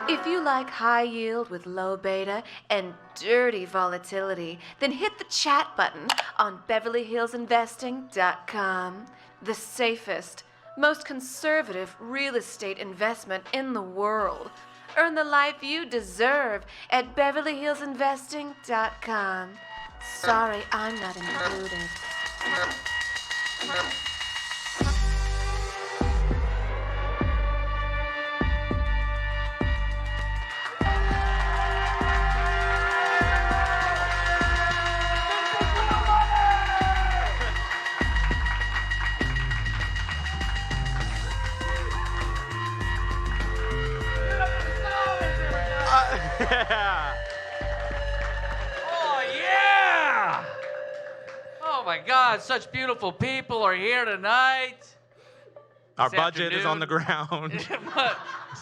If you like high yield with low beta and dirty volatility, then hit the chat button on BeverlyHillsInvesting.com. The safest, most conservative real estate investment in the world. Earn the life you deserve at BeverlyHillsInvesting.com. Sorry, I'm not included. Yeah. Oh, yeah. Oh, my God. Such beautiful people are here tonight. Our This budget is on the ground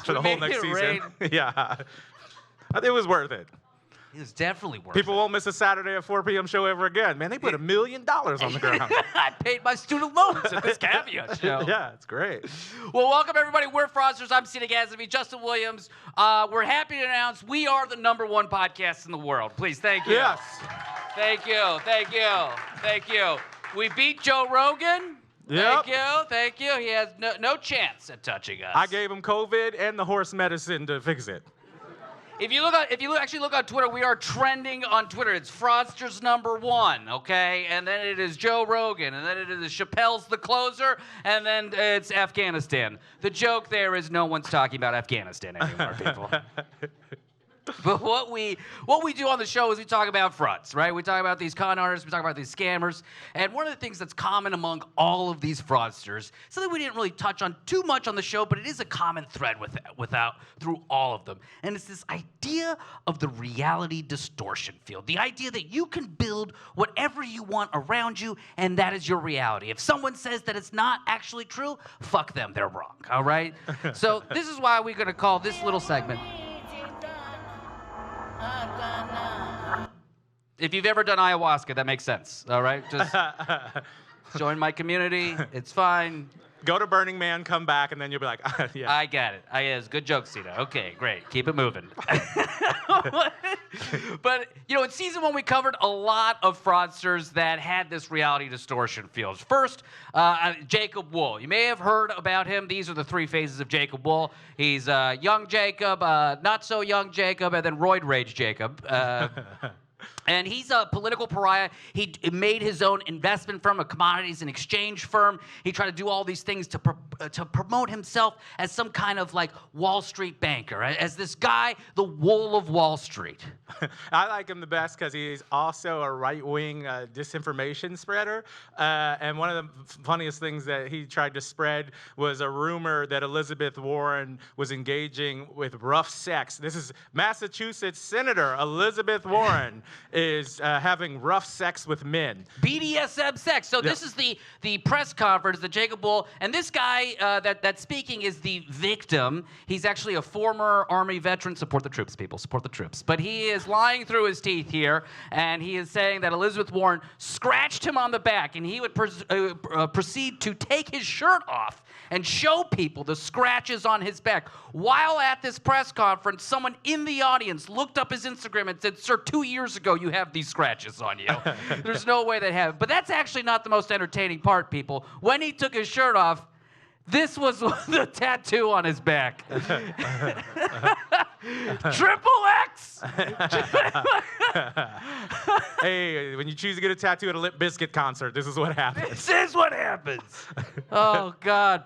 for the whole next season. Yeah. It was worth it. It was definitely worth People it. won't miss a Saturday at 4 p.m. show ever again. Man, they put $1 million on the ground. I paid my student loans at this caveat show. Yeah, it's great. Well, welcome, everybody. We're Fraudsters. I'm Cena Gadsby, Justin Williams. We're happy to announce we are the #1 podcast in the world. Please, thank you. Yes. Thank you. Thank you. Thank you. We beat Joe Rogan. Yep. Thank you. Thank you. He has no chance at touching us. I gave him COVID and the horse medicine to fix it. If you actually look on Twitter, we are trending on Twitter. It's Fraudsters #1, okay? And then it is Joe Rogan, and then it is Chappelle's The Closer, and then it's Afghanistan. The joke there is no one's talking about Afghanistan anymore, people. But what we do on the show is we talk about frauds, right? We talk about these con artists, we talk about these scammers, and one of the things that's common among all of these fraudsters, something we didn't really touch on too much on the show, but it is a common thread through all of them, and it's this idea of the reality distortion field, the idea that you can build whatever you want around you, and that is your reality. If someone says that it's not actually true, fuck them, they're wrong, all right? So this is why we're going to call this little segment. If you've ever done ayahuasca, that makes sense, all right? Just join my community. It's fine. Go to Burning Man, come back, and then you'll be like, yeah. I get it. It's good joke, Cena. Okay, great. Keep it moving. But, in season 1, we covered a lot of fraudsters that had this reality distortion field. First, Jacob Wohl. You may have heard about him. These are the 3 phases of Jacob Wohl. He's young Jacob, not so young Jacob, and then roid rage Jacob. And he's a political pariah. He made his own investment firm, a commodities and exchange firm. He tried to do all these things to promote himself as some kind of like Wall Street banker, as this guy, the Wohl of Wall Street. I like him the best because he's also a right-wing disinformation spreader. And one of the funniest things that he tried to spread was a rumor that Elizabeth Warren was engaging with rough sex. This is Massachusetts Senator Elizabeth Warren is having rough sex with men. BDSM sex. So this is the press conference that Jacob Wohl, and this guy that's speaking is the victim. He's actually a former Army veteran. Support the troops, people. Support the troops. But he is lying through his teeth here, and he is saying that Elizabeth Warren scratched him on the back, and he would proceed to take his shirt off and show people the scratches on his back. While at this press conference, someone in the audience looked up his Instagram and said, "Sir, 2 years ago, you have these scratches on you." There's no way they have. But that's actually not the most entertaining part, people. When he took his shirt off, this was the tattoo on his back. Triple X! Hey, when you choose to get a tattoo at a Limp Bizkit concert, this is what happens. This is what happens. Oh, God.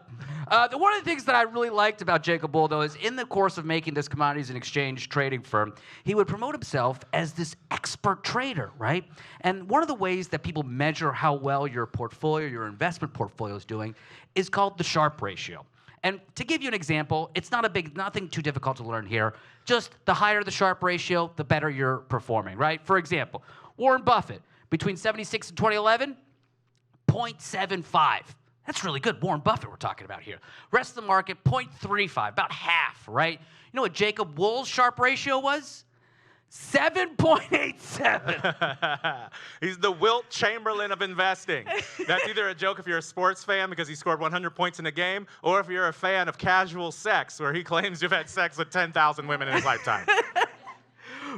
One of the things that I really liked about Jacob Wohl, though, is in the course of making this commodities and exchange trading firm, he would promote himself as this expert trader, right? And one of the ways that people measure how well your portfolio, your investment portfolio is doing is called the Sharpe ratio. And to give you an example, it's nothing too difficult to learn here. Just the higher the Sharpe ratio, the better you're performing, right? For example, Warren Buffett, between 76 and 2011, 0.75. That's really good. Warren Buffett we're talking about here. Rest of the market, 0.35, about half, right? You know what Jacob Wohl's Sharpe ratio was? 7.87. He's the Wilt Chamberlain of investing. That's either a joke if you're a sports fan because he scored 100 points in a game, or if you're a fan of casual sex, where he claims you've had sex with 10,000 women in his lifetime.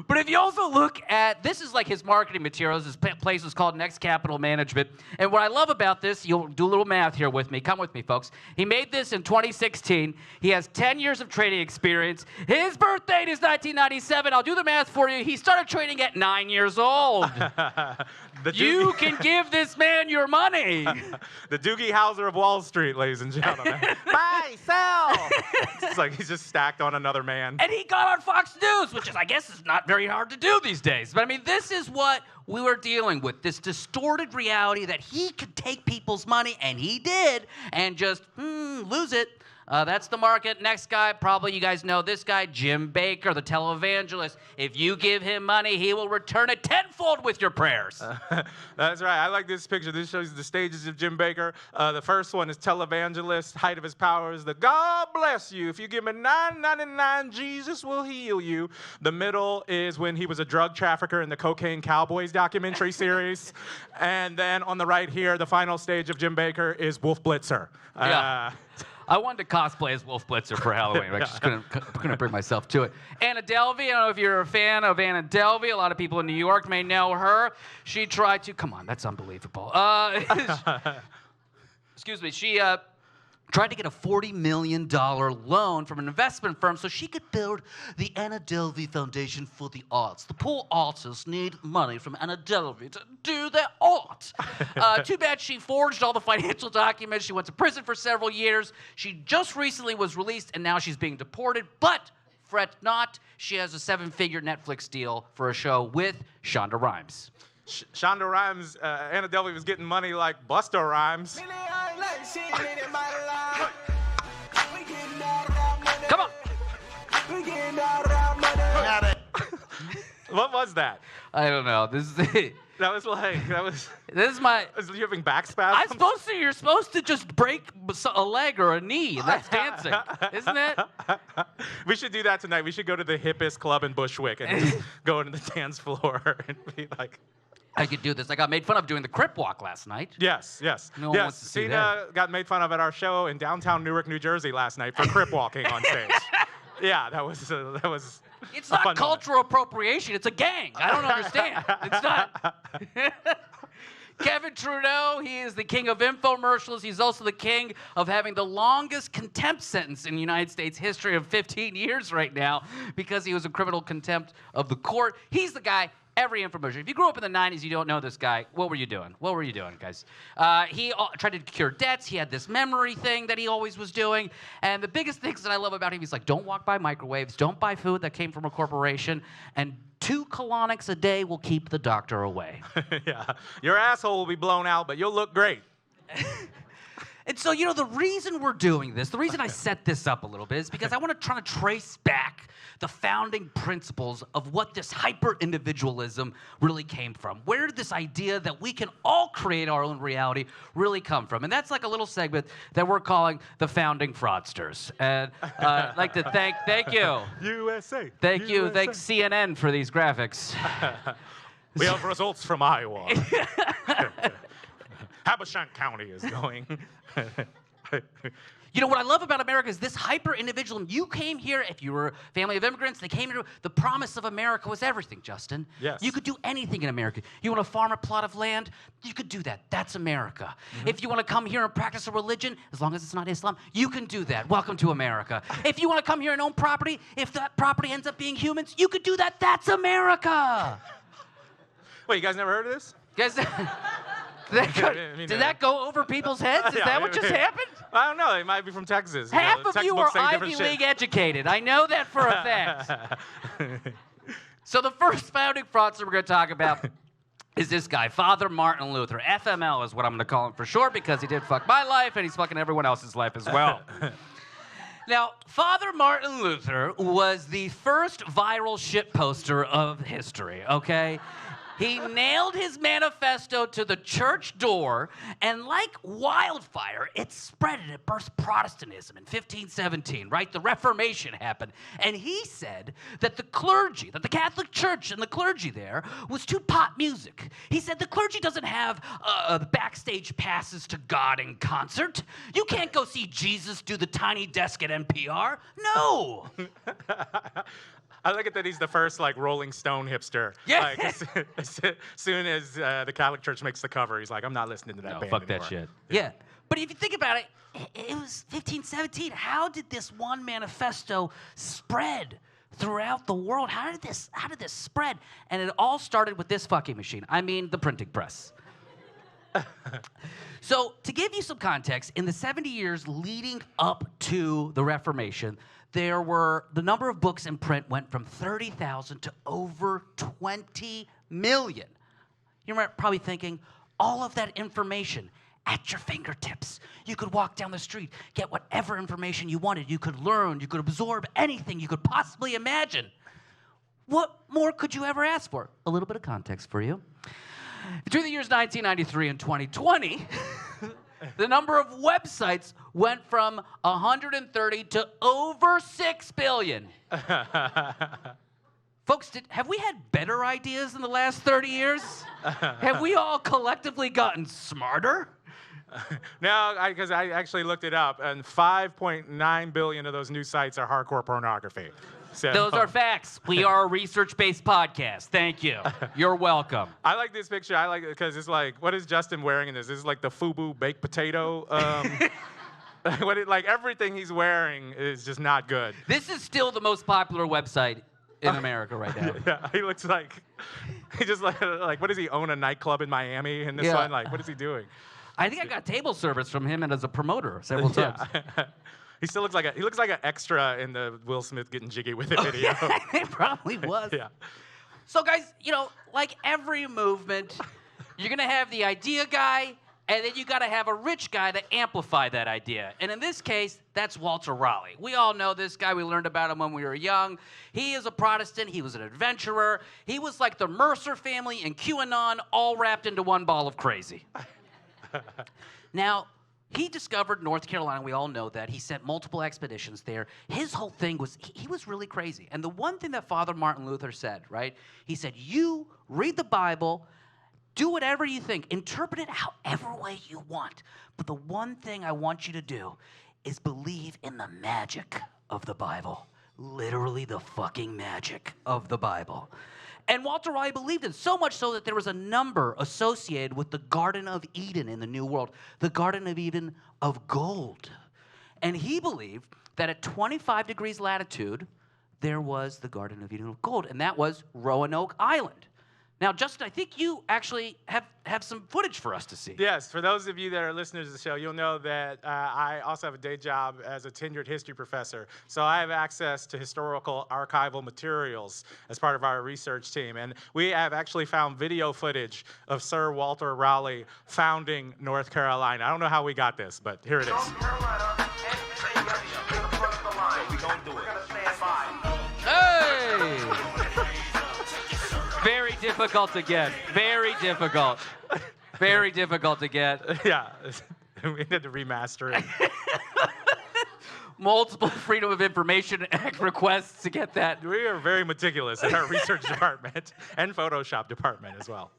But if you also look at, this is like his marketing materials. His place is called Next Capital Management. And what I love about this, you'll do a little math here with me. Come with me, folks. He made this in 2016. He has 10 years of trading experience. His birth date is 1997. I'll do the math for you. He started trading at 9 years old. You can give this man your money. The Doogie Howser of Wall Street, ladies and gentlemen. Buy, sell. It's like he's just stacked on another man. And he got on Fox News, which is, I guess, is not very hard to do these days. But I mean, this is what we were dealing with, this distorted reality that he could take people's money, and he did, and just lose it. That's the market. Next guy, probably you guys know this guy, Jim Baker, the televangelist. If you give him money, he will return it tenfold with your prayers. That's right. I like this picture. This shows the stages of Jim Baker. The first one is televangelist. Height of his powers, the God bless you. If you give me $9.99, Jesus will heal you. The middle is when he was a drug trafficker in the Cocaine Cowboys documentary series. And then on the right here, the final stage of Jim Baker is Wolf Blitzer. Yeah. I wanted to cosplay as Wolf Blitzer for Halloween. I just couldn't bring myself to it. Anna Delvey, I don't know if you're a fan of Anna Delvey. A lot of people in New York may know her. She tried to, come on, that's unbelievable. Excuse me, she tried to get a $40 million loan from an investment firm so she could build the Anna Delvey Foundation for the Arts. The poor artists need money from Anna Delvey to do their art. Too bad she forged all the financial documents. She went to prison for several years. She just recently was released, and now she's being deported. But fret not, she has a 7-figure Netflix deal for a show with Shonda Rhimes. Shonda Rhimes, Anna Delvey was getting money like Busta Rhymes. Come on. What was that? I don't know. This is This is my. Was you having back spasms? You're supposed to just break a leg or a knee, and that's dancing, isn't it? We should do that tonight. We should go to the hippest club in Bushwick and just go into the dance floor and be like. I could do this. I got made fun of doing the Crip Walk last night. Yes. No one wants to see Cena that. got made fun of at our show in downtown Newark, New Jersey last night for Crip walking on stage. Yeah, that was. It's not cultural appropriation. It's a gang. I don't understand. It's not. Kevin Trudeau, he is the king of infomercials. He's also the king of having the longest contempt sentence in United States history of 15 years right now because he was in criminal contempt of the court. He's the guy. Every infomercial. If you grew up in the 90s, you don't know this guy. What were you doing? What were you doing, guys? He tried to cure debts. He had this memory thing that he always was doing. And the biggest things that I love about him, he's like, don't walk by microwaves. Don't buy food that came from a corporation. And 2 colonics a day will keep the doctor away. Yeah. Your asshole will be blown out, but you'll look great. And so, you know, the reason we're doing this, the reason I set this up a little bit is because I want to try to trace back the founding principles of what this hyper-individualism really came from. Where did this idea that we can all create our own reality really come from? And that's like a little segment that we're calling the Founding Fraudsters. And I'd like to thank you. USA. Thank you. Thanks CNN for these graphics. We have results from Iowa. Habashank County is going. You know, what I love about America is this hyper-individualism. You came here, if you were a family of immigrants, they came here, the promise of America was everything, Justin. Yes. You could do anything in America. You want to farm a plot of land? You could do that. That's America. Mm-hmm. If you want to come here and practice a religion, as long as it's not Islam, you can do that. Welcome to America. If you want to come here and own property, if that property ends up being humans, you could do that. That's America. Wait, you guys never heard of this? Guys, did that go over people's heads? Is that what just happened? I don't know. They might be from Texas. Half of you are textbooks say different Ivy shit. League educated. I know that for a fact. So the first founding fraudster we're going to talk about is this guy, Father Martin Luther. FML is what I'm going to call him for short because he did fuck my life and he's fucking everyone else's life as well. Now, Father Martin Luther was the first viral shit poster of history, okay? He nailed his manifesto to the church door, and like wildfire, it spread and it burst Protestantism in 1517, right? The Reformation happened. And he said that the clergy, that the Catholic Church and the clergy there was too pop music. He said the clergy doesn't have backstage passes to God in concert. You can't go see Jesus do the tiny desk at NPR. No. I like it that he's the first like Rolling Stone hipster. Yeah. Like as soon as the Catholic Church makes the cover, he's like, I'm not listening to that band fuck anymore. that shit. Yeah. But if you think about it, it was 1517. How did this one manifesto spread throughout the world? How did this spread? And it all started with this fucking machine. I mean, the printing press. So, to give you some context, in the 70 years leading up to the Reformation, the number of books in print went from 30,000 to over 20 million. You're probably thinking, all of that information at your fingertips. You could walk down the street, get whatever information you wanted. You could learn, you could absorb anything you could possibly imagine. What more could you ever ask for? A little bit of context for you. Between the years 1993 and 2020, the number of websites went from 130 to over 6 billion. Folks, have we had better ideas in the last 30 years? Have we all collectively gotten smarter? No, because I actually looked it up, and 5.9 billion of those new sites are hardcore pornography. So, Those are facts. We are a research-based podcast. Thank you. You're welcome. I like this picture. I like it because it's like, what is Justin wearing in this? This is like the FUBU baked potato. Like everything he's wearing is just not good. This is still the most popular website in America right now. Yeah, he looks like he just like what does he own a nightclub in Miami in this Yeah. one? Like what is he doing? I think I got table service from him and as a promoter several times. Yeah. He still looks like an extra in the Will Smith getting jiggy with it video. It probably was. Yeah. So, guys, like every movement, you're going to have the idea guy, and then you got to have a rich guy to amplify that idea. And in this case, that's Walter Raleigh. We all know this guy. We learned about him when we were young. He is a Protestant. He was an adventurer. He was like the Mercer family and QAnon all wrapped into one ball of crazy. Now, he discovered North Carolina. We all know that. He sent multiple expeditions there. His whole thing was, he was really crazy. And the one thing that Father Martin Luther said, right? He said, you read the Bible, do whatever you think, interpret it however way you want. But the one thing I want you to do is believe in the magic of the Bible. Literally the fucking magic of the Bible. And Walter Raleigh believed it, so much so that there was a number associated with the Garden of Eden in the New World, the Garden of Eden of gold. And he believed that at 25 degrees latitude, there was the Garden of Eden of gold, and that was Roanoke Island. Now, Justin, I think you actually have some footage for us to see. Yes, for those of you that are listeners to the show, you'll know that I also have a day job as a tenured history professor. So I have access to historical archival materials as part of our research team. And we have actually found video footage of Sir Walter Raleigh founding North Carolina. I don't know how we got this, but here it is. Hey! Very difficult to get. Very difficult. Very difficult to get. Yeah, we had to remaster it. Multiple Freedom of Information Act requests to get that. We are very meticulous in our research department and Photoshop department as well.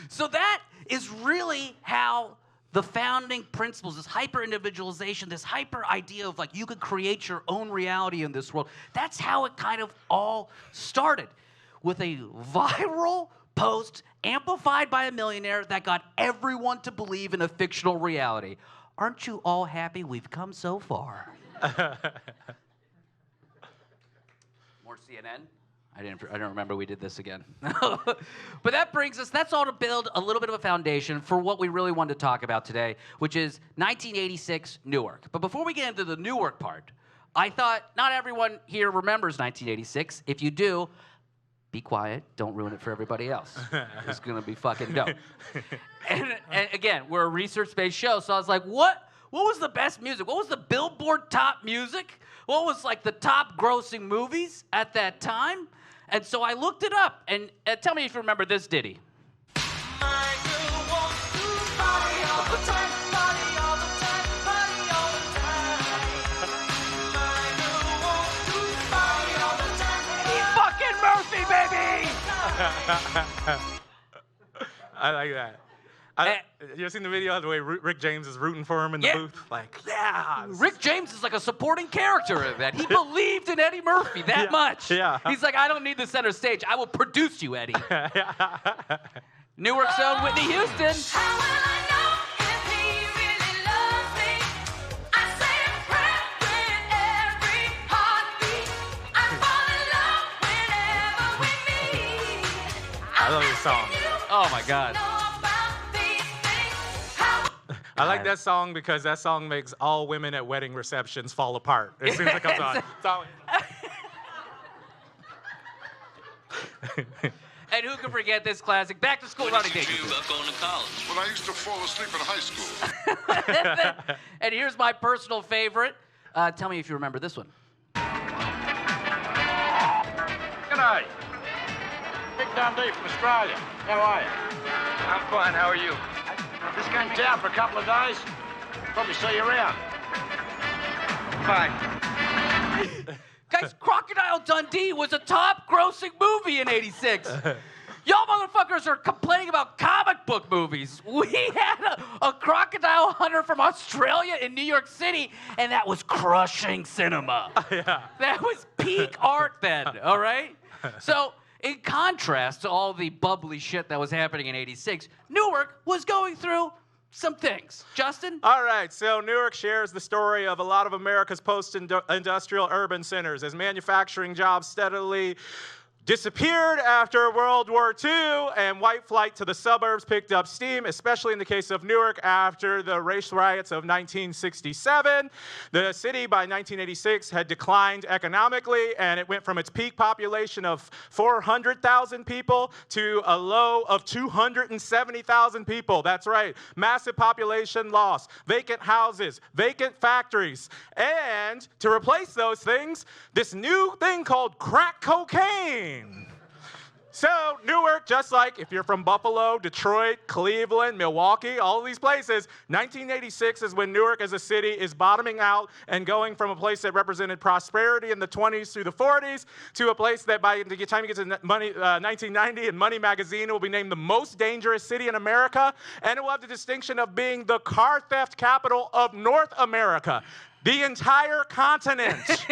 So that is really how the founding principles, this hyper-individualization, this hyper-idea of like you could create your own reality in this world, that's how it kind of all started. With a viral post amplified by a millionaire that got everyone to believe in a fictional reality. Aren't you all happy we've come so far? More CNN? I don't remember we did this again. But that brings us, that's all to build a little bit of a foundation for what we really wanted to talk about today, which is 1986 Newark. But before we get into the Newark part, I thought not everyone here remembers 1986. If you do, be quiet. Don't ruin it for everybody else. It's going to be fucking dope. And again, we're a research-based show, so I was like, what was the best music? What was the Billboard top music? What was like the top grossing movies at that time? And so I looked it up. And tell me if you remember this ditty. I like that. You ever seen the video of the way Rick James is rooting for him in the Yeah. booth? Like, yeah. Rick James is like a supporting character in that. He believed in Eddie Murphy that much. Yeah. He's like, I don't need the center stage. I will produce you, Eddie. Newark's own Whitney Houston. How will I know if he really loves me? I say a prayer with every heartbeat. I fall in love whenever we meet. I love this song. Oh, my God. Know about these things. How I like that song because that song makes all women at wedding receptions fall apart as soon as it comes on. It's always- And who can forget this classic back to school running date? Dream about going to college. When I used to fall asleep in high school. And here's my personal favorite. Tell me if you remember this one. G'day. Big Dundee from Australia. How are you? I'm fine. How are you? Just came to town for a couple of days. Probably see you around. Bye. Guys, Crocodile Dundee was a top-grossing movie in '86. Y'all motherfuckers are complaining about comic book movies. We had a crocodile hunter from Australia in New York City, and that was crushing cinema. Yeah. That was peak art then, all right? So, in contrast to all the bubbly shit that was happening in '86, Newark was going through some things. Justin? All right, so Newark shares the story of a lot of America's post-industrial urban centers as manufacturing jobs steadily disappeared after World War II, and white flight to the suburbs picked up steam, especially in the case of Newark after the race riots of 1967. The city by 1986 had declined economically, and it went from its peak population of 400,000 people to a low of 270,000 people. That's right, massive population loss, vacant houses, vacant factories, and to replace those things, this new thing called crack cocaine. So Newark, just like if you're from Buffalo, Detroit, Cleveland, Milwaukee, all of these places, 1986 is when Newark as a city is bottoming out and going from a place that represented prosperity in the 20s through the 40s to a place that by the time you get to 1990 in Money Magazine, it will be named the most dangerous city in America, and it will have the distinction of being the car theft capital of North America, the entire continent.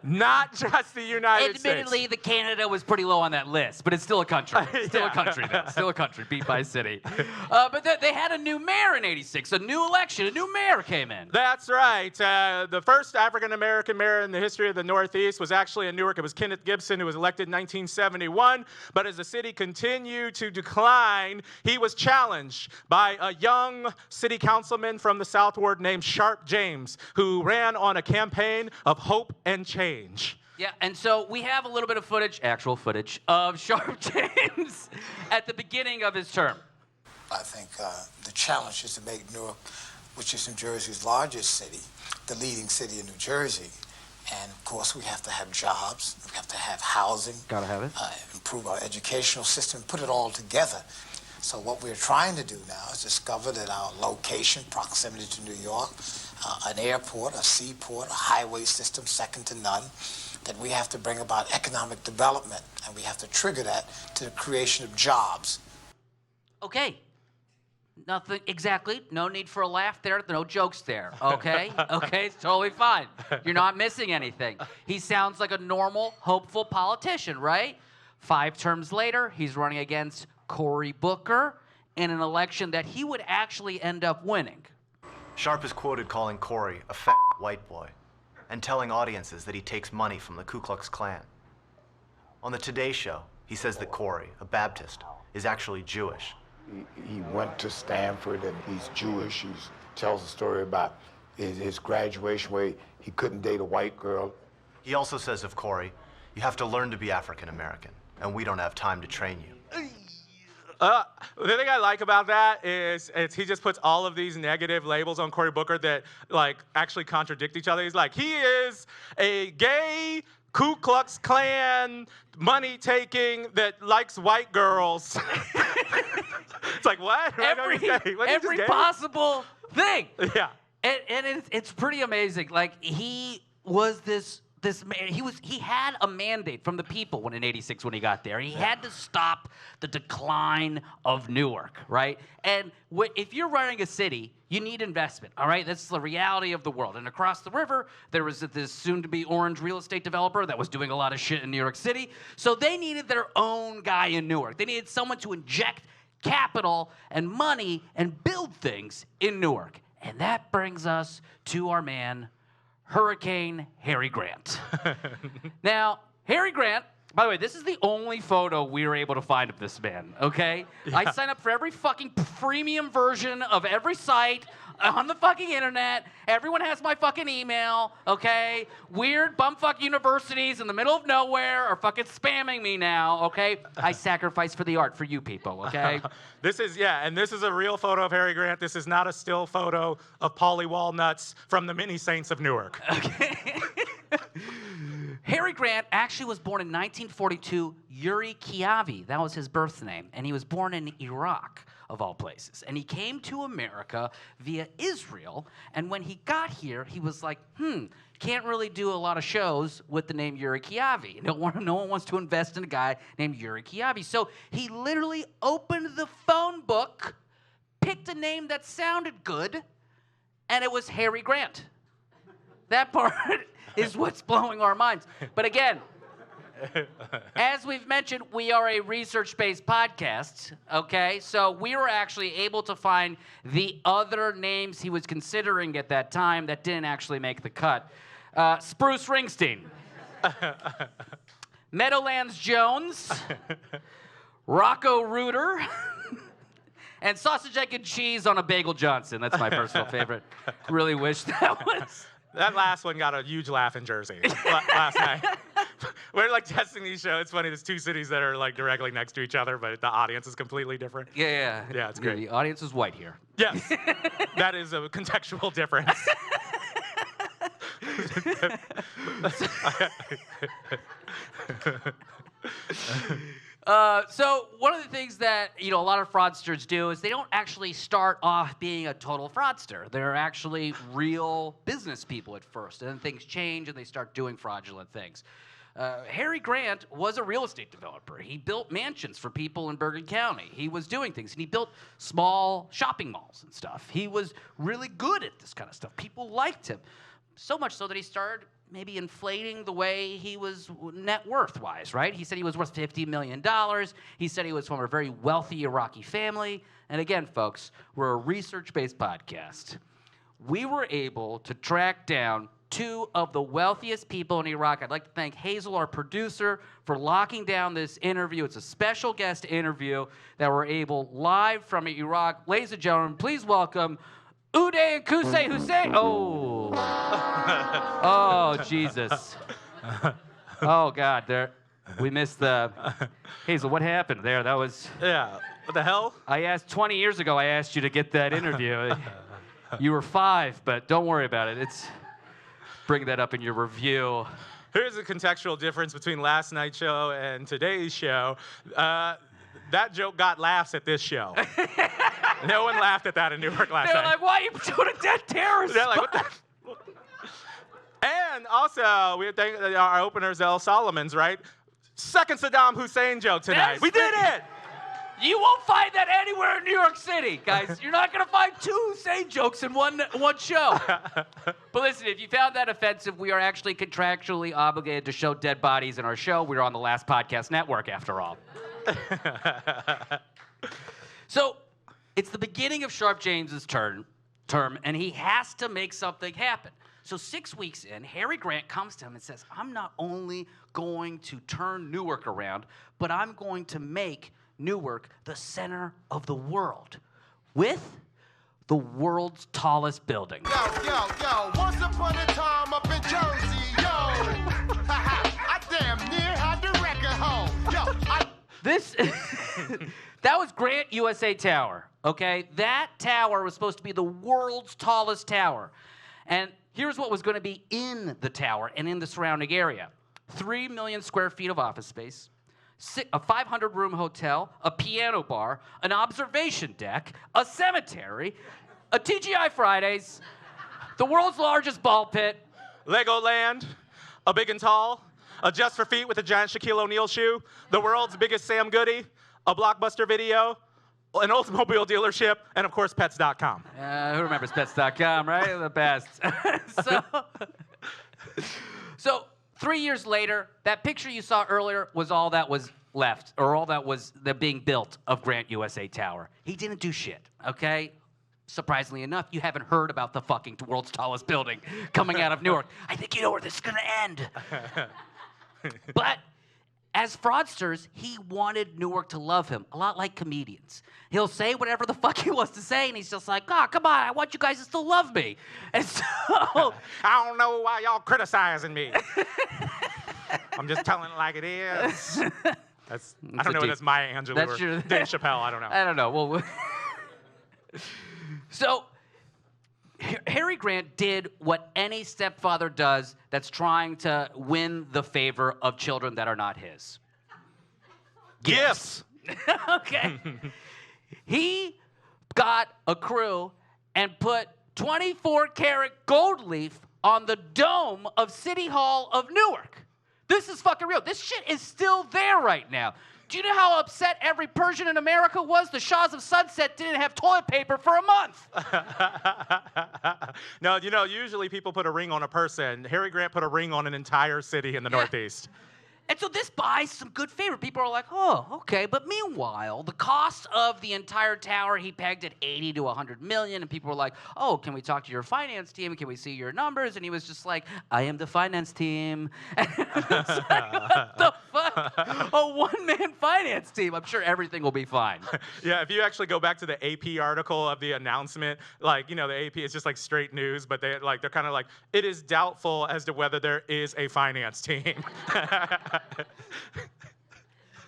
Not just the United States. Admittedly, the Canada was pretty low on that list, but it's still a country. Still a country, though. Still a country, beat by a city. But they had a new mayor in '86, a new election, a new mayor came in. That's right. The first African-American mayor in the history of the Northeast was actually in Newark. It was Kenneth Gibson, who was elected in 1971. But as the city continued to decline, he was challenged by a young city councilman from the South Ward named Sharp James, who ran on a campaign of hope and change. Yeah, and so we have a little bit of footage, actual footage, of Sharp James at the beginning of his term. I think the challenge is to make Newark, which is New Jersey's largest city, the leading city in New Jersey. And of course, we have to have jobs, we have to have housing. Gotta have it. Improve our educational system, put it all together. So what we're trying to do now is discover that our location, proximity to New York, an airport, a seaport, a highway system second to none, that we have to bring about economic development, and we have to trigger that to the creation of jobs. Okay. Nothing, exactly. No need for a laugh there. No jokes there. Okay? Okay, it's totally fine. You're not missing anything. He sounds like a normal, hopeful politician, right? 5 terms later, he's running against Cory Booker in an election that he would actually end up winning. Sharp is quoted calling Cory a fat white boy and telling audiences that he takes money from the Ku Klux Klan. On the Today Show, he says that Cory, a Baptist, is actually Jewish. He went to Stanford and he's Jewish. He tells a story about his graduation where he couldn't date a white girl. He also says of Cory, you have to learn to be African American, and we don't have time to train you. The thing I like about that is he just puts all of these negative labels on Cory Booker that like actually contradict each other. He's like, he is a gay Ku Klux Klan money-taking that likes white girls. It's like, what? Every possible thing. Yeah. And it's pretty amazing. Like, he was this this man, he had a mandate from the people in '86 when he got there. He had to stop the decline of Newark, right? And if you're running a city, you need investment, all right? That's the reality of the world. And across the river, there was this soon-to-be orange real estate developer that was doing a lot of shit in New York City. So they needed their own guy in Newark. They needed someone to inject capital and money and build things in Newark. And that brings us to our man, Hurricane Harry Grant. Now, Harry Grant, by the way, this is the only photo we were able to find of this man, okay? Yeah. I sign up for every fucking premium version of every site on the fucking internet. Everyone has my fucking email, okay? Weird bumfuck universities in the middle of nowhere are fucking spamming me now, okay? I sacrifice for the art for you people, okay? This is a real photo of Harry Grant. This is not a still photo of Paulie Walnuts from the Mini Saints of Newark. Okay. Harry Grant actually was born in 1942, Yuri Kiavi. That was his birth name. And he was born in Iraq, of all places. And he came to America via Israel. And when he got here, he was like, can't really do a lot of shows with the name Yuri Kiavi. No one wants to invest in a guy named Yuri Kiavi. So he literally opened the phone book, picked a name that sounded good, and it was Harry Grant. That part is what's blowing our minds. But again, as we've mentioned, we are a research-based podcast, okay? So we were actually able to find the other names he was considering at that time that didn't actually make the cut. Spruce Springsteen. Meadowlands Jones. Rocco Rooter. And Sausage, Egg, and Cheese on a Bagel Johnson. That's my personal favorite. Really wish that was... That last one got a huge laugh in Jersey last night. We're like testing these shows. It's funny, there's two cities that are like directly next to each other, but the audience is completely different. Yeah, it's great. The audience is white here. Yes, that is a contextual difference. So one of the things that a lot of fraudsters do is they don't actually start off being a total fraudster. They're actually real business people at first, and then things change and they start doing fraudulent things. Harry Grant was a real estate developer. He built mansions for people in Bergen County. He was doing things, and he built small shopping malls and stuff. He was really good at this kind of stuff. People liked him, so much so that he started maybe inflating the way he was net worth-wise, right? He said he was worth $50 million. He said he was from a very wealthy Iraqi family. And again, folks, we're a research-based podcast. We were able to track down two of the wealthiest people in Iraq. I'd like to thank Hazel, our producer, for locking down this interview. It's a special guest interview that we're able live from Iraq. Ladies and gentlemen, please welcome Uday and Qusay Hussein. Oh, Jesus. Oh, God. We missed the... Hazel, what happened there? That was... Yeah. What the hell? 20 years ago, I asked you to get that interview. You were 5, but don't worry about it. Bring that up in your review. Here's a contextual difference between last night's show and today's show. That joke got laughs at this show. No one laughed at that in Newark last night. They're like, why are you doing a dead terrorist? They're like, what the... And also, we thank our openers, El Solomon's, right? Second Saddam Hussein joke tonight. We did it! You won't find that anywhere in New York City, guys. You're not going to find 2 Hussein jokes in one show. But listen, if you found that offensive, we are actually contractually obligated to show dead bodies in our show. We're on the Last Podcast Network, after all. So, it's the beginning of Sharp James's term, and he has to make something happen. So 6 weeks in, Harry Grant comes to him and says, I'm not only going to turn Newark around, but I'm going to make Newark the center of the world with the world's tallest building. Yo, once upon a time up in Jersey, yo. I damn near had the record home. That was Grant USA Tower, okay? That tower was supposed to be the world's tallest tower. And here's what was going to be in the tower and in the surrounding area. 3 million square feet of office space, a 500-room hotel, a piano bar, an observation deck, a cemetery, a TGI Fridays, the world's largest ball pit, Legoland, a big and tall, a Just for Feet with a giant Shaquille O'Neal shoe, the world's biggest Sam Goody, a Blockbuster video, an Oldsmobile dealership, and of course, Pets.com. Who remembers Pets.com, right? The best. So 3 years later, that picture you saw earlier was all that was left, or all that was the being built of Grant USA Tower. He didn't do shit, okay? Surprisingly enough, you haven't heard about the fucking world's tallest building coming out of Newark. I think you know where this is gonna end. But as fraudsters, he wanted Newark to love him, a lot like comedians. He'll say whatever the fuck he wants to say, and he's just like, oh, come on, I want you guys to still love me. And so... I don't know why y'all criticizing me. I'm just telling it like it is. I don't know if that's Maya Angelou That's or your- Dave Chappelle. I don't know. I don't know. Well, so Harry Grant did what any stepfather does that's trying to win the favor of children that are not his. Gifts. Okay. He got a crew and put 24-karat gold leaf on the dome of City Hall of Newark. This is fucking real. This shit is still there right now. Do you know how upset every Persian in America was? The Shahs of Sunset didn't have toilet paper for a month. No, you know, usually people put a ring on a person. Harry Grant put a ring on an entire city in the Northeast. And so this buys some good favor. People are like, oh, okay. But meanwhile, the cost of the entire tower, he pegged at 80 to 100 million. And people were like, oh, can we talk to your finance team? Can we see your numbers? And he was just like, I am the finance team. And it's like, what the fuck? A one-man finance team. I'm sure everything will be fine. Yeah, if you actually go back to the AP article of the announcement, like, you know, the AP is just like straight news, but they're kind of like, it is doubtful as to whether there is a finance team.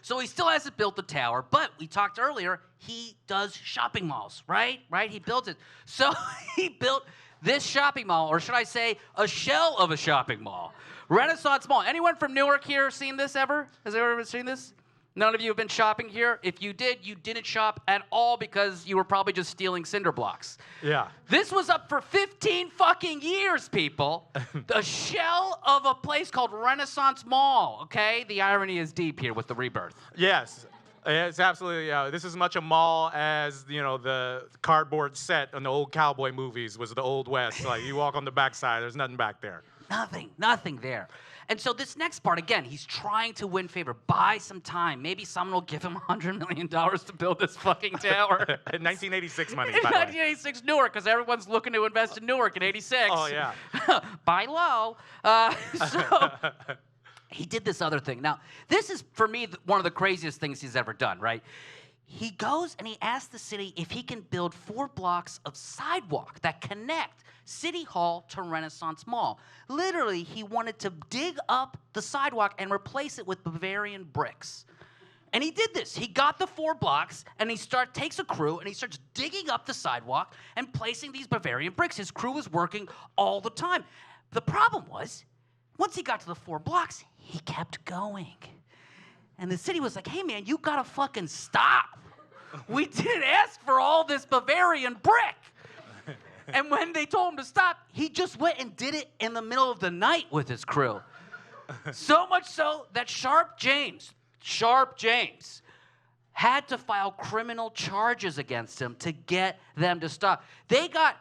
So he still hasn't built the tower, but we talked earlier, he does shopping malls, right? Right? He built it. So he built this shopping mall, or should I say, a shell of a shopping mall. Renaissance Mall. Anyone from Newark here seen this ever? Has anyone ever seen this? None of you have been shopping here? If you did, you didn't shop at all because you were probably just stealing cinder blocks. Yeah. This was up for 15 fucking years, people. The shell of a place called Renaissance Mall, okay? The irony is deep here with the rebirth. Yes. It's absolutely, this is as much a mall as, you know, the cardboard set on the old cowboy movies was the Old West. Like, you walk on the backside, there's nothing back there. Nothing there. And so this next part, again, he's trying to win favor. Buy some time. Maybe someone will give him $100 million to build this fucking tower. In 1986 money, In by the way. 1986 Newark, because everyone's looking to invest in Newark in 86. Oh, yeah. Buy low. So he did this other thing. Now, this is, for me, one of the craziest things he's ever done, right? He goes and he asks the city if he can build 4 blocks of sidewalk that connect City Hall to Renaissance Mall. Literally, he wanted to dig up the sidewalk and replace it with Bavarian bricks. And he did this. He got the 4 blocks, and he takes a crew, and he starts digging up the sidewalk and placing these Bavarian bricks. His crew was working all the time. The problem was, once he got to the 4 blocks, he kept going. And the city was like, hey, man, you gotta fucking stop. We didn't ask for all this Bavarian brick. And when they told him to stop, he just went and did it in the middle of the night with his crew. So much so that Sharp James, had to file criminal charges against him to get them to stop. They got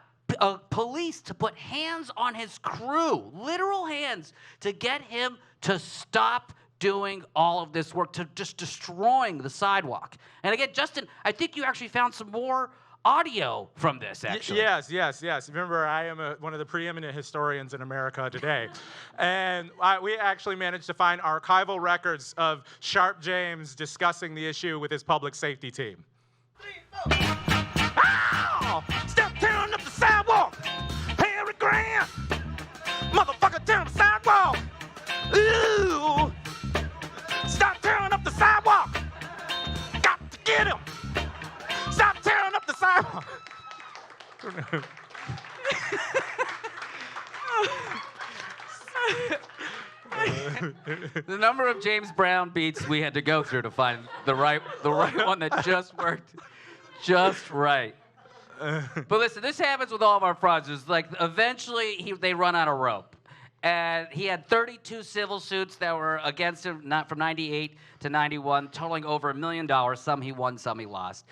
police to put hands on his crew, literal hands, to get him to stop doing all of this work, to just destroying the sidewalk. And again, Justin, I think you actually found some more audio from this, actually. Yes. Remember, I am one of the preeminent historians in America today. And we actually managed to find archival records of Sharp James discussing the issue with his public safety team. Ow! Step tearing up the sidewalk! Harry Grant! Motherfucker tearing the sidewalk! Ooh! Stop tearing up the sidewalk! Got to get him! Stop tearing up the sidewalk! The number of James Brown beats we had to go through to find the right one that just worked just right. But listen, this happens with all of our frauds. It's like eventually they run out of rope. And he had 32 civil suits that were against him, not from 98 to 91, totaling over $1 million. Some he won, some he lost.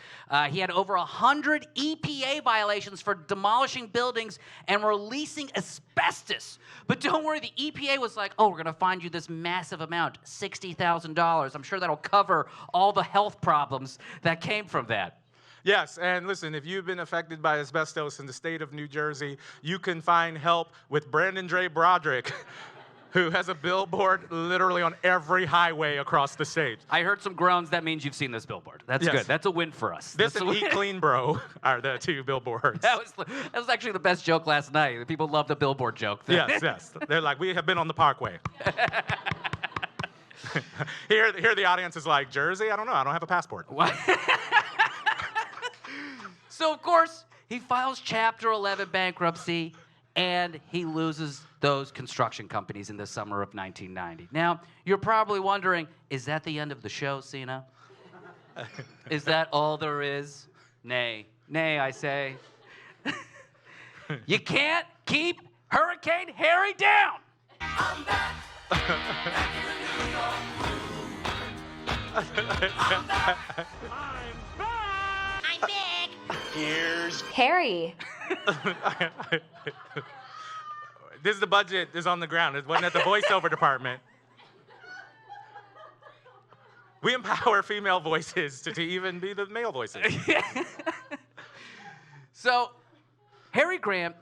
He had over 100 EPA violations for demolishing buildings and releasing asbestos. But don't worry, the EPA was like, oh, we're going to find you this massive amount, $60,000. I'm sure that'll cover all the health problems that came from that. Yes, and listen, if you've been affected by asbestos in the state of New Jersey, you can find help with Brandon Dre Broderick, who has a billboard literally on every highway across the state. I heard some groans. That means you've seen this billboard. That's Yes. good. That's a win for us. This That's a and win. Eat Clean Bro are the two billboards. That was actually the best joke last night. The people loved the billboard joke. Yes. They're like, we have been on the Parkway. Here the audience is like, Jersey? I don't know. I don't have a passport. What? So, of course, he files Chapter 11 bankruptcy, and he loses those construction companies in the summer of 1990. Now, you're probably wondering, is that the end of the show, Cena? Is that all there is? Nay. Nay, I say. You can't keep Hurricane Harry down! I'm back. Back in the New York groove. I'm back. I'm big. Here's Harry. This is the budget is on the ground. It wasn't at the voiceover department. We empower female voices to even be the male voices. So, Harry Grant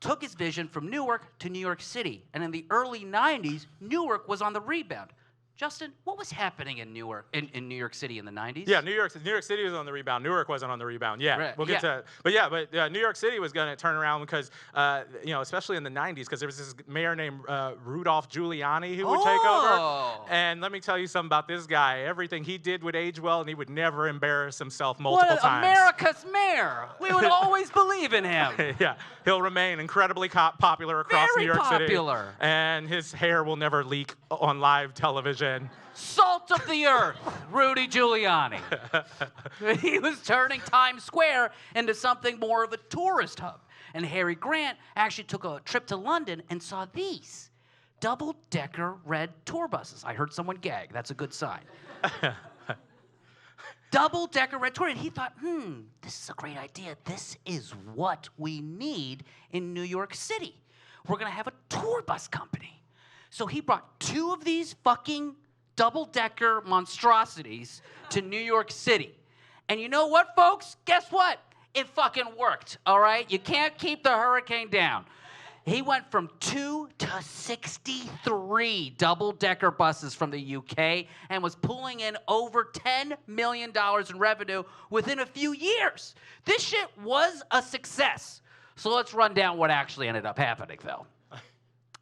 took his vision from Newark to New York City. And in the early 90s, Newark was on the rebound. Justin, what was happening in Newark, in New York City in the 90s? Yeah, New York City was on the rebound. Newark wasn't on the rebound. Yeah, Right, we'll get to. But New York City was going to turn around because, especially in the '90s, because there was this mayor named Rudolph Giuliani who would take Oh. over. And let me tell you something about this guy. Everything he did would age well, and he would never embarrass himself multiple times. America's mayor. We would always believe in him. Yeah, he'll remain incredibly popular across Very New York popular. City. And his hair will never leak on live television. Salt of the earth, Rudy Giuliani. He was turning Times Square into something more of a tourist hub. And Harry Grant actually took a trip to London and saw these double-decker red tour buses. I heard someone gag. That's a good sign. Double-decker red tour. And he thought, this is a great idea. This is what we need in New York City. We're going to have a tour bus company. So he brought 2 of these fucking double-decker monstrosities to New York City. And you know what, folks? Guess what? It fucking worked, all right? You can't keep the hurricane down. He went from 2 to 63 double-decker buses from the UK and was pulling in over $10 million in revenue within a few years. This shit was a success. So let's run down what actually ended up happening, though.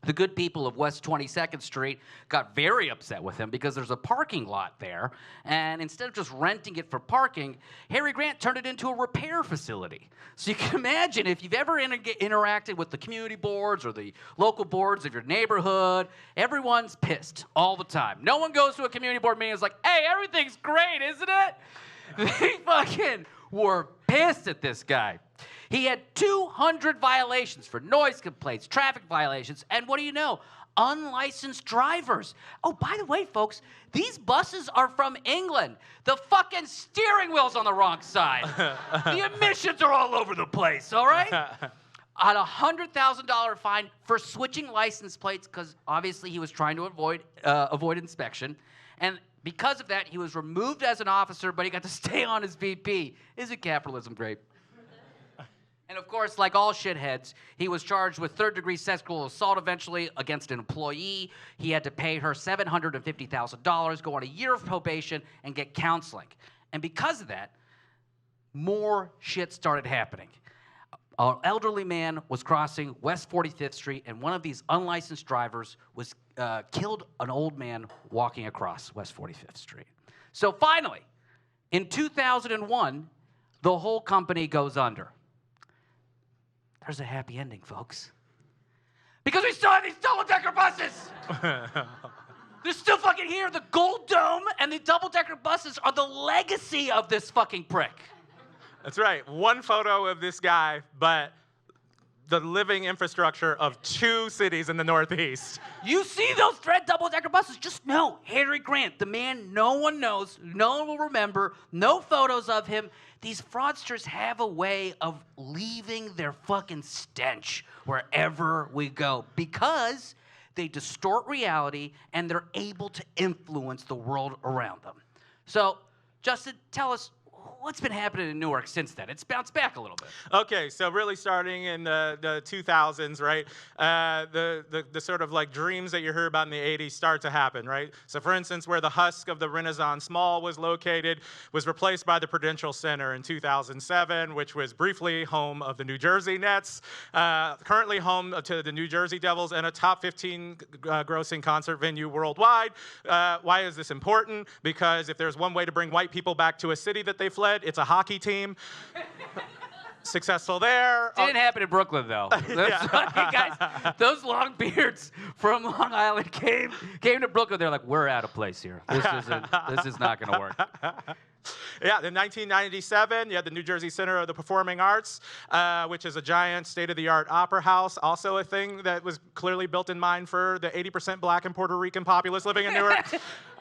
The good people of West 22nd Street got very upset with him because there's a parking lot there, and instead of just renting it for parking, Harry Grant turned it into a repair facility. So you can imagine if you've ever interacted with the community boards or the local boards of your neighborhood, everyone's pissed all the time. No one goes to a community board meeting and is like, hey, everything's great, isn't it? They fucking were pissed at this guy. He had 200 violations for noise complaints, traffic violations, and what do you know? Unlicensed drivers. Oh, by the way, folks, these buses are from England. The fucking steering wheel's on the wrong side. The emissions are all over the place, all right? On a $100,000 fine for switching license plates, because obviously he was trying to avoid inspection. And because of that, he was removed as an officer, but he got to stay on as VP. Isn't capitalism great? And of course, like all shitheads, he was charged with third-degree sexual assault eventually against an employee. He had to pay her $750,000, go on a year of probation, and get counseling. And because of that, more shit started happening. An elderly man was crossing West 45th Street, and one of these unlicensed drivers was killed an old man walking across West 45th Street. So finally, in 2001, the whole company goes under. There's a happy ending, folks. Because we still have these double-decker buses! They're still fucking here. The Gold Dome and the double-decker buses are the legacy of this fucking prick. That's right. One photo of this guy, but the living infrastructure of 2 cities in the Northeast. You see those red double-decker buses? Just know, Harry Grant, the man no one knows, no one will remember, no photos of him. These fraudsters have a way of leaving their fucking stench wherever we go because they distort reality and they're able to influence the world around them. So, Justin, tell us, what's been happening in Newark since then? It's bounced back a little bit. Okay, so really starting in the 2000s, right? The sort of like dreams that you heard about in the 80s start to happen, right? So for instance, where the husk of the Renaissance Mall was located was replaced by the Prudential Center in 2007, which was briefly home of the New Jersey Nets, currently home to the New Jersey Devils, and a top 15 grossing concert venue worldwide. Why is this important? Because if there's one way to bring white people back to a city that they fled, it's a hockey team. Successful there. Didn't happen in Brooklyn, though. Guys, those long beards from Long Island came to Brooklyn. They're like, we're out of place here. This is not going to work. Yeah, in 1997, you had the New Jersey Center of the Performing Arts, which is a giant state-of-the-art opera house, also a thing that was clearly built in mind for the 80% black and Puerto Rican populace living in Newark.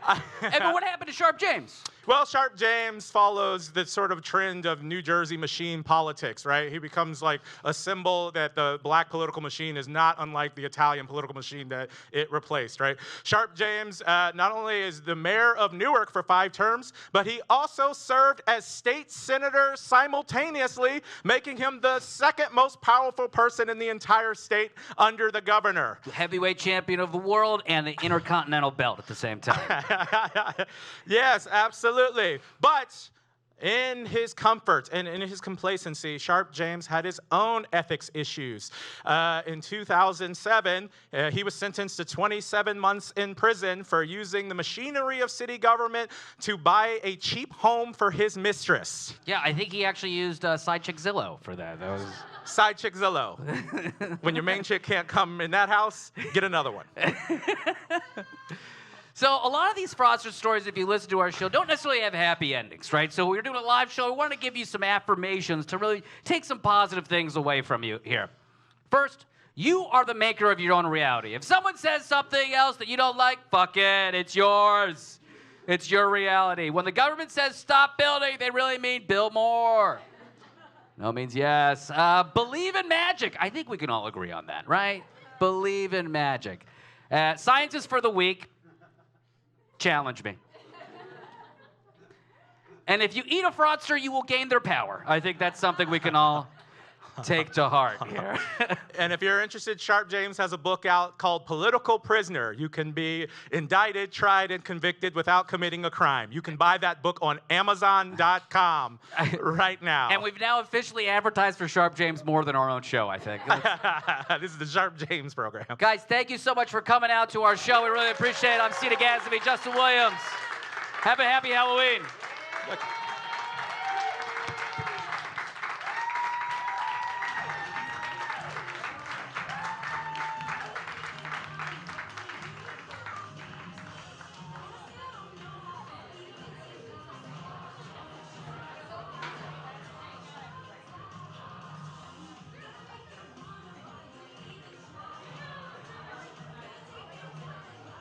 But what happened to Sharp James? Well, Sharp James follows the sort of trend of New Jersey machine politics, right? He becomes like a symbol that the black political machine is not unlike the Italian political machine that it replaced, right? Sharp James not only is the mayor of Newark for 5 terms, but he also served as state senator simultaneously, making him the 2nd most powerful person in the entire state under the governor. Heavyweight champion of the world and the Intercontinental belt at the same time. Yes, absolutely. But in his comfort and in his complacency, Sharp James had his own ethics issues. In 2007, he was sentenced to 27 months in prison for using the machinery of city government to buy a cheap home for his mistress. Yeah, I think he actually used Side Chick Zillow for that. That was... Side Chick Zillow. When your main chick can't come in that house, get another one. So a lot of these fraudster stories, if you listen to our show, don't necessarily have happy endings, right? So we're doing a live show. We want to give you some affirmations to really take some positive things away from you here. First, you are the maker of your own reality. If someone says something else that you don't like, fuck it, it's yours. It's your reality. When the government says stop building, they really mean build more. No means yes. Believe in magic. I think we can all agree on that, right? Believe in magic. Science is for the weak. Challenge me. And if you eat a fraudster, you will gain their power. I think that's something we can all take to heart here. And if you're interested, Sharp James has a book out called Political Prisoner. You can be indicted, tried, and convicted without committing a crime. You can buy that book on Amazon.com right now. And we've now officially advertised for Sharp James more than our own show, I think. This is the Sharp James program. Guys, thank you so much for coming out to our show. We really appreciate it. I'm Sita Gadsby, Justin Williams. Have a happy Halloween.